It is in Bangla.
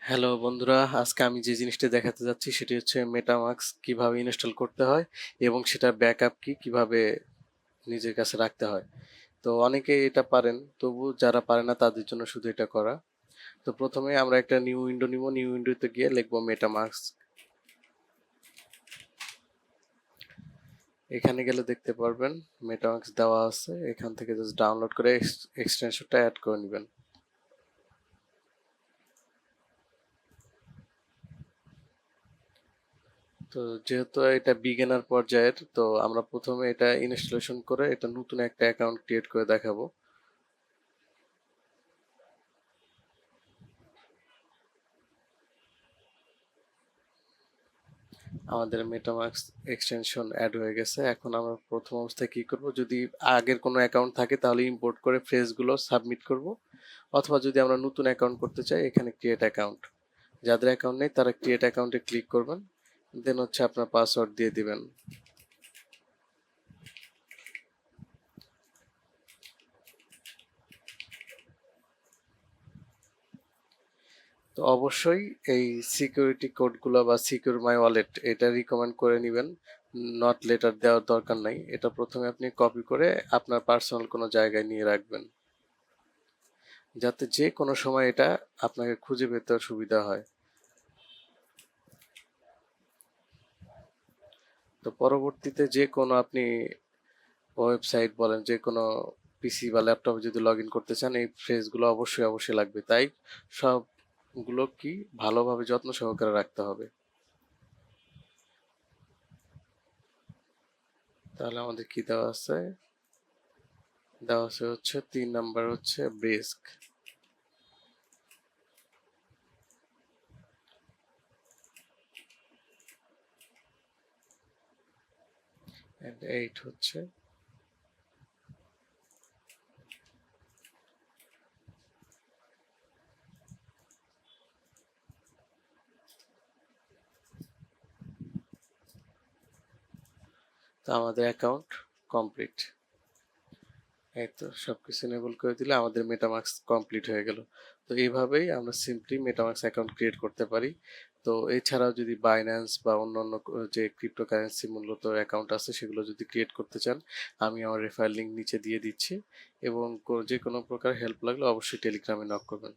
হ্যালো বন্ধুরা, আজকে আমি যে জিনিসটা দেখাতে যাচ্ছি সেটি হচ্ছে মেটামাস্ক কিভাবে ইনস্টল করতে হয় এবং সেটার ব্যাকআপ কিভাবে নিজের কাছে রাখতে হয়। তো অনেকে এটা পারেন, তবু যারা পারে না তাদের জন্য শুধু এটা করা। তো প্রথমে আমরা একটা নিউ উইন্ডো নিব, নিউ উইন্ডোতে গিয়ে লিখবো মেটামাস্ক। এখানে গেলে দেখতে পারবেন মেটামাস্ক দেওয়া আছে, এখান থেকে জাস্ট ডাউনলোড করে এক্সটেনশনটা অ্যাড করে নেবেন। তো যেহেতু এটা বিগিনার পর্যায়ের, তো আমরা প্রথমে এটা ইনস্টলেশন করে এটা নতুন একটা অ্যাকাউন্ট ক্রিয়েট করে দেখাবো। আমাদের মেটামাস্ক এক্সটেনশন অ্যাড হয়ে গেছে। এখন আমরা প্রথম অবস্থায় কি করব, যদি আগের কোনো অ্যাকাউন্ট থাকে তাহলে ইম্পোর্ট করে ফ্রেজগুলো সাবমিট করব, অথবা যদি আমরা নতুন অ্যাকাউন্ট করতে চাই এখানে ক্রিয়েট অ্যাকাউন্ট। যাদের অ্যাকাউন্ট নেই তারা ক্রিয়েট অ্যাকাউন্টে ক্লিক করবেন, দেন হচ্ছে আপনার পাসওয়ার্ড দিয়ে দিবেন। তো অবশ্যই এই সিকিউরিটি কোডগুলো বা সিকিউর মাই ওয়ালেট এটা রিকমেন্ড করে নেবেন। নট লেটার দেওয়ার দরকার নাই, এটা প্রথমে আপনি কপি করে আপনার পার্সোনাল কোনো জায়গায় নিয়ে রাখবেন, যাতে যে কোনো সময় এটা আপনাকে খুঁজে পেতে সুবিধা হয়। তো পরবর্তীতে যে কোনো আপনি ওয়েবসাইট বলেন, যে কোনো পিসি বা ল্যাপটপে যদি লগ ইন করতে চান এই ফ্রেজগুলো অবশ্যই অবশ্যই লাগবে, তাই সবগুলো ভালোভাবে যত্ন সহকারে রাখতে হবে। তাহলে আমাদের কি দেওয়া আছে, দেওয়া আছে হচ্ছে 3 নাম্বার হচ্ছে ব্রেস্ক, এন্ড 8 হচ্ছে। তো আমাদের অ্যাকাউন্ট কমপ্লিট। এই তো সবকিছু এনেবল করে দিলে আমাদের মেটামাস্ক কমপ্লিট হয়ে গেল। তো এইভাবেই আমরা সিম্পলি মেটামাস্ক অ্যাকাউন্ট ক্রিয়েট করতে পারি। তো এছাড়াও যদি বাইন্যান্স বা অন্যান্য যে ক্রিপ্টোকারেন্সি মূলত অ্যাকাউন্ট আছে সেগুলো যদি ক্রিয়েট করতে চান, আমি আমার রেফারেল লিঙ্ক নিচে দিয়ে দিচ্ছি, এবং যে কোনো প্রকার হেল্প লাগলে অবশ্যই টেলিগ্রামে নক করবেন।